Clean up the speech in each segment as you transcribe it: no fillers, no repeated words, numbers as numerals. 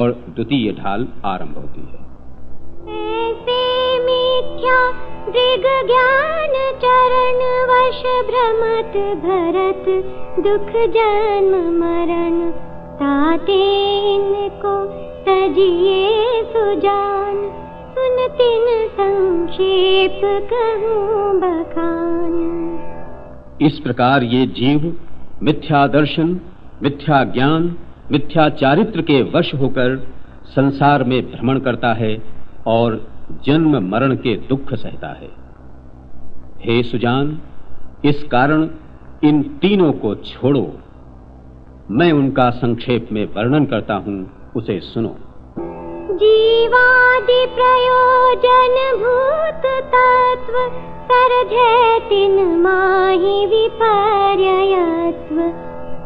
और द्वितीय ढाल आरंभ होती है। ऐसे मिथ्या दृग ज्ञान चरण वश भ्रमत भरत दुख जन्म मरण ताते इनको तजिए सुजान सुन तिन संक्षेप कहूँ बखान। इस प्रकार ये जीव मिथ्या दर्शन, मिथ्या ज्ञान, मिथ्या चारित्र के वश होकर संसार में भ्रमण करता है और जन्म मरण के दुख सहता है। हे सुजान, इस कारण इन तीनों को छोड़ो। मैं उनका संक्षेप में वर्णन करता हूँ, उसे सुनो। जीवादि प्रयोजन भूत तत्व सरधे तिन माहि विपर्ययत्व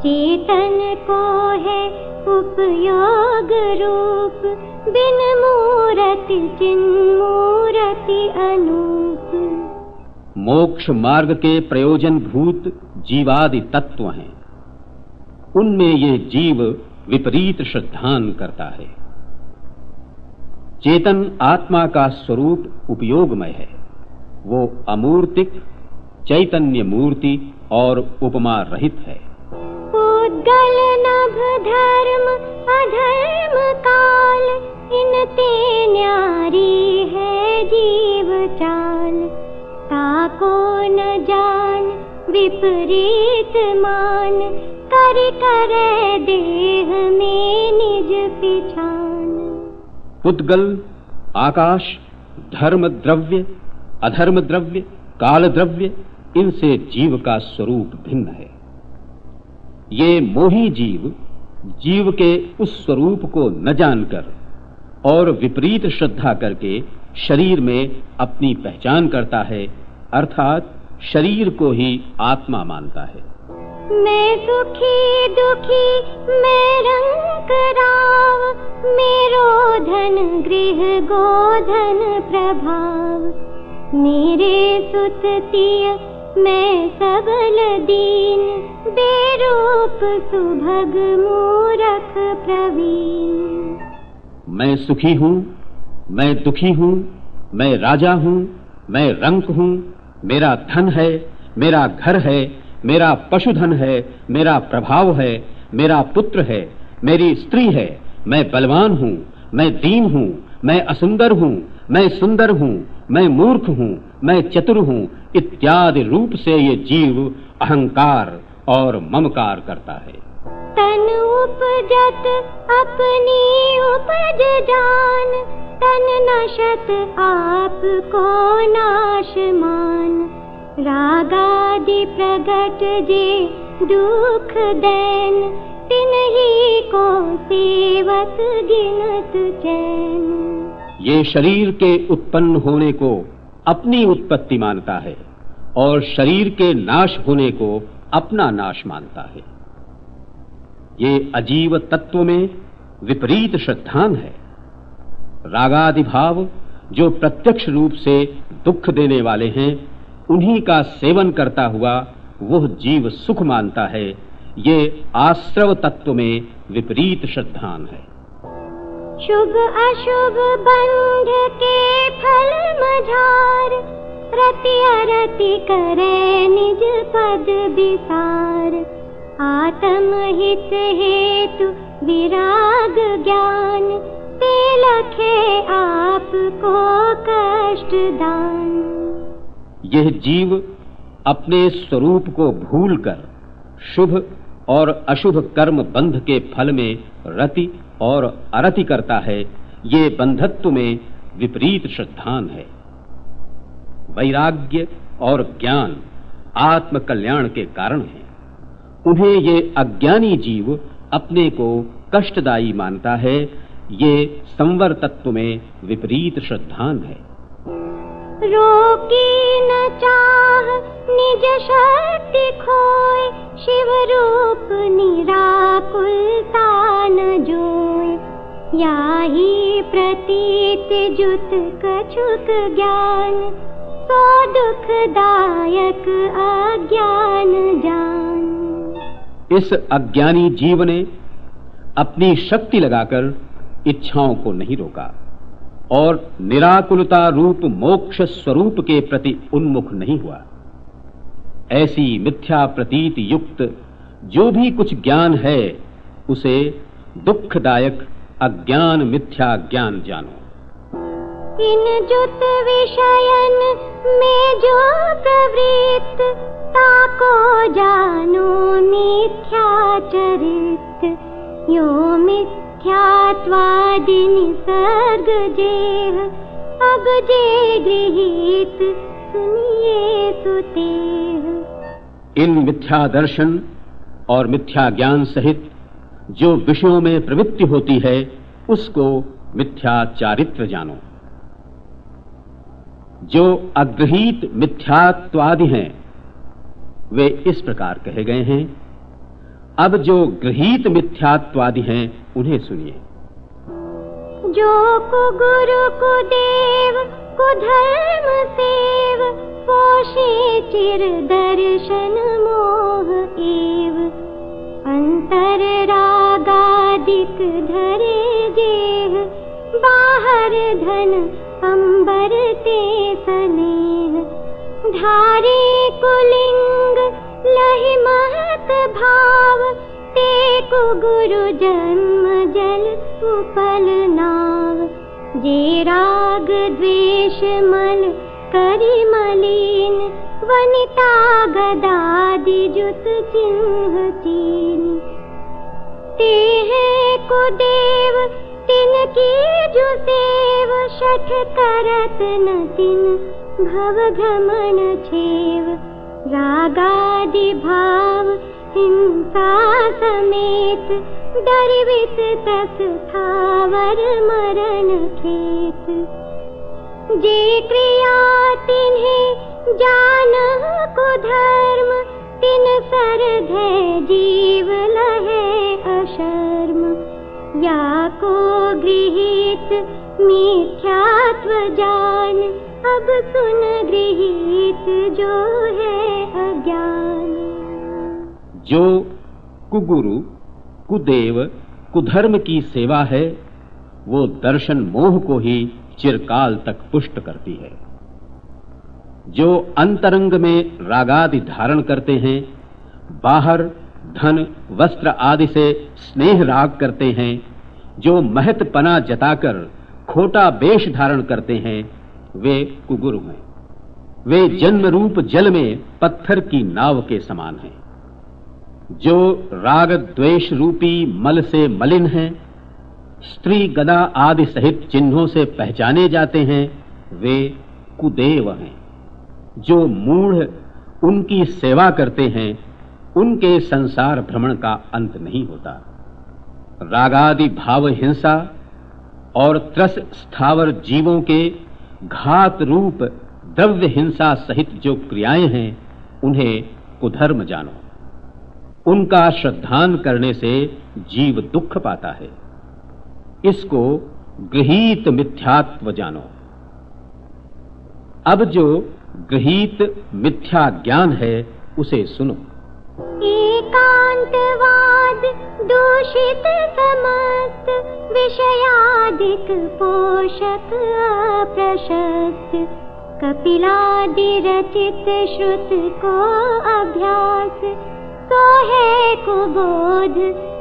चेतन को है उपयोग रूप बिन मूरति चिन्मूरति अनूप। मोक्ष मार्ग के प्रयोजन भूत जीवादि तत्व हैं, उनमें ये जीव विपरीत श्रद्धान करता है। चेतन आत्मा का स्वरूप उपयोगमय है, वो अमूर्तिक, चैतन्य मूर्ति और उपमा रहित है। उद्गल नभ धर्म अधर्म काल इनते न्यारी है जीव चाल ताको न जान विपरीत मान कर करे देह में निज पिछान। उद्गल आकाश, धर्म द्रव्य, अधर्म द्रव्य, काल द्रव्य, इनसे जीव का स्वरूप भिन्न है। ये मोही जीव जीव के उस स्वरूप को न जानकर और विपरीत श्रद्धा करके शरीर में अपनी पहचान करता है, अर्थात शरीर को ही आत्मा मानता है। मैं सुखी दुखी मैं रंग राव मेरो धन गृह गोधन प्रभाव मेरे सुततिय मैं सबल दीन बेरूप सुभग मूरख प्रवीण। मैं सुखी हूँ, मैं दुखी हूँ, मैं राजा हूँ, मैं रंक हूँ, मेरा धन है, मेरा घर है, मेरा पशुधन है, मेरा प्रभाव है, मेरा पुत्र है, मेरी स्त्री है, मैं बलवान हूँ, मैं दीन हूँ, मैं असुंदर हूँ, मैं सुंदर हूँ, मैं मूर्ख हूँ, मैं चतुर हूँ, इत्यादि रूप से ये जीव अहंकार और ममकार करता है। तन उपजत अपनी उपज जान तन नशत आप को नाश मान रागादि प्रगट जे दुख दैन तिन्ही को सेवत गिनत चैन। ये शरीर के उत्पन्न होने को अपनी उत्पत्ति मानता है और शरीर के नाश होने को अपना नाश मानता है। ये अजीव तत्व में विपरीत श्रद्धान है। रागादि भाव जो प्रत्यक्ष रूप से दुख देने वाले हैं, उन्हीं का सेवन करता हुआ वह जीव सुख मानता है। ये आश्रव तत्व में विपरीत श्रद्धान है। शुभ अशुभ बंध के फल मझार रति अरति करे निज पद विसार आत्म हित हेतु विराग ज्ञान ते लखे आप को कष्ट दान। यह जीव अपने स्वरूप को भूलकर शुभ और अशुभ कर्म बंध के फल में रति और अरति करता है। ये बंधत्व में विपरीत श्रद्धान है। वैराग्य और ज्ञान आत्म कल्याण के कारण है। उन्हें ये अज्ञानी जीव अपने को कष्टदायी मानता है। ये संवर तत्व में विपरीत श्रद्धान है। रोकी न चाह निज शक्ति खोए शिव रूप निराकुलता न जोए याही प्रतीत जुत कछुक ज्ञान सो दुखदायक अज्ञान जान। इस अज्ञानी जीव ने अपनी शक्ति लगाकर इच्छाओं को नहीं रोका और निराकुलता रूप मोक्ष स्वरूप के प्रति उन्मुख नहीं हुआ। ऐसी मिथ्या प्रतीत युक्त जो भी कुछ ज्ञान है उसे दुखदायक अज्ञान मिथ्या ज्ञान जानो। इन जुत विषयन में जो प्रवृत्त ताको जानो मिथ्याचरित। यो मिथ्यात्वादि निसर्ग जेह अब जे गृहीत सुनिए सुतेह। इन मिथ्या दर्शन और मिथ्या ज्ञान सहित जो विषयों में प्रवृत्ति होती है उसको मिथ्या चारित्र जानो। जो अगृहीत मिथ्यात्वादि हैं वे इस प्रकार कहे गए हैं। अब जो गृहीत मिथ्यात्वादि हैं उन्हें सुनिए। जो गुरु देव धर्म सेव पोषे चिर दर्शन मोह एव। अंतर रागादिक धरे जेह बाहर धन अंबर ते सनेह। धारे कुलिंग लहि महत भाव ते को गुरु जन्म जल उपल नाव। जे राग द्वेष मल करि मलिन वनिता गदादि जुत चिन्ह चीन। ते हैं कुदेव तिनकी जो सेव शठ करत न तिन भव भ्रमण छेव। रागादि भाव हिंसा समेत दरिवित तस थावर मरण खेत। जे क्रिया तिन्हें जानह कुधर्म तिन सरधे जीव लहे अशर्म। या को गृहीत मिथ्यात्व जान अब सुन गृहीत जो है अज्ञान। जो कुगुरु कुदेव कुधर्म की सेवा है वो दर्शन मोह को ही चिरकाल तक पुष्ट करती है। जो अंतरंग में रागादि धारण करते हैं, बाहर धन वस्त्र आदि से स्नेह राग करते हैं, जो महत्पना जताकर खोटा वेश धारण करते हैं वे कुगुरु हैं। वे जन्म रूप जल में पत्थर की नाव के समान हैं। जो राग द्वेष रूपी मल से मलिन हैं, स्त्री गदा आदि सहित चिन्हों से पहचाने जाते हैं वे कुदेव हैं। जो मूढ़ उनकी सेवा करते हैं उनके संसार भ्रमण का अंत नहीं होता। रागादि भाव हिंसा और त्रस स्थावर जीवों के घात रूप द्रव्य हिंसा सहित जो क्रियाएं हैं उन्हें कुधर्म जानो। उनका श्रद्धान करने से जीव दुख पाता है। इसको गृहीत मिथ्यात्व जानो। अब जो गृहीत मिथ्या ज्ञान है उसे सुनो। एकांतवाद दूषित समस्त विषयादिक पोषक अप्रशस्त। कपिलादि रचित श्रुत को अभ्यास तो है कुबोध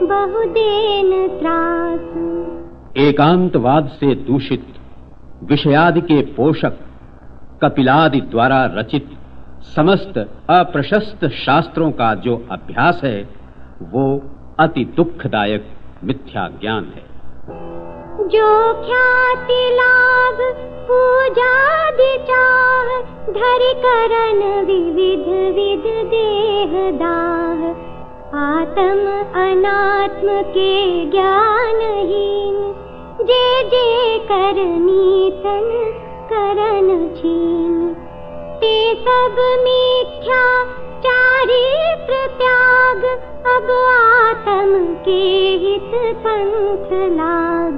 बहुदेन त्रास। एकांतवाद से दूषित विषयादि के पोषक कपिलादि द्वारा रचित समस्त अप्रशस्त शास्त्रों का जो अभ्यास है वो अति दुखदायक मिथ्या ज्ञान है। जो ख्याति लाभ पूजादि चाह धरि करन विविध विध देह दाह। आत्म अनात्म के ज्ञानहीन जे जे करनी तन करन छीन। ते सब मिथ्या चारित्र त्याग अब आत्म के हित पंथ लाग।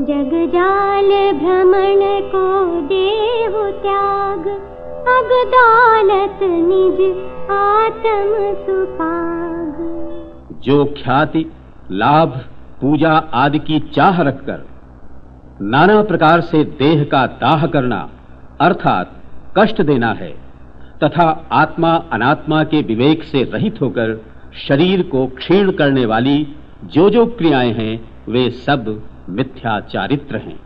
जग जाल भ्रमण को देहु त्याग अब दौलत निज आत्म सुपाग। जो ख्याति लाभ पूजा आदि की चाह रखकर नाना प्रकार से देह का दाह करना अर्थात कष्ट देना है तथा आत्मा अनात्मा के विवेक से रहित होकर शरीर को क्षीण करने वाली जो क्रियाएं हैं वे सब मिथ्या चारित्र हैं।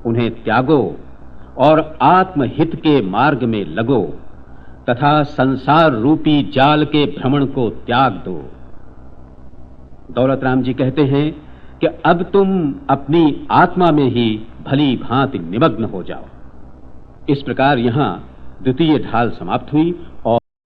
उन्हें त्यागो और आत्महित के मार्ग में लगो तथा संसार रूपी जाल के भ्रमण को त्याग दो। दौलत राम जी कहते हैं कि अब तुम अपनी आत्मा में ही भली भांति निमग्न हो जाओ। इस प्रकार यहां द्वितीय ढाल समाप्त हुई और